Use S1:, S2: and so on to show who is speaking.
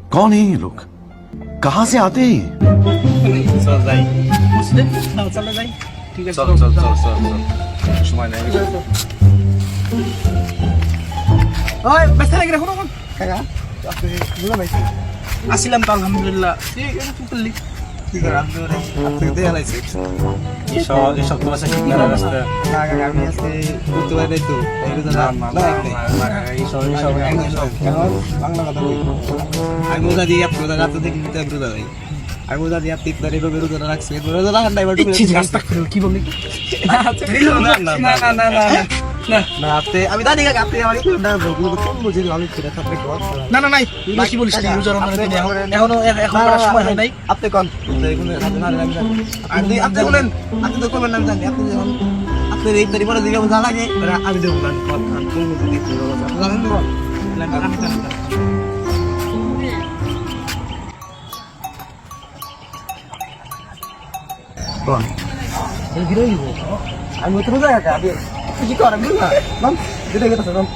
S1: कौन है ये लोग? कहाँ से आते हैं?
S2: চল যাই
S3: চলে যাই ঠিক আছে
S2: চল চল চল চল চল সময় নেই
S3: ওই ব্যস্ত লাগি রাখো না
S4: কাকা আপনি বুঝা পাইছেন
S3: আসিলাম তো আলহামদুলিল্লাহ ঠিক আছে তুই করলি
S4: কি করে আপনি দেয়া লাইছে
S2: এসব তোমার সাথে ঠিক না রাস্তা
S4: না কাকা আমি আজকে বুঝতে পারি নাই তো এই রোজা না
S2: এইসব
S4: এখন বাংলা কথা বলি আমি রোজা দিয়ে আপনি রোজা রাতে দেখি কিন্তু আমি রোজা ভাই আমি রোজা দিয়ে আপনি ইফতারে রোজা রোজা রাখছি রোজা রাখার টাইম
S3: কি বললি
S4: না না আপনি আমি জানি কাকা আপনি আমার একটু না কোন বুঝি আমি সেটা আপনি কোন
S3: না না নাই কি বলিস তুই রোজা রমজানের দিনে এখনো এখন করার সময় হয় নাই
S4: আপনি কোন আপনি বলেন আপনি তো কোন নাম জানি আপনি যখন আপনি এই তারিখ পরে দিকে জানা লাগে আমি দেবো না কোন বুঝি দিতে জানেন তো আমি জানি কোন এই ভিডিও নিব আমি তো বুঝা কাকা আপনি কি করেন না নাম যেটা গেছে নাম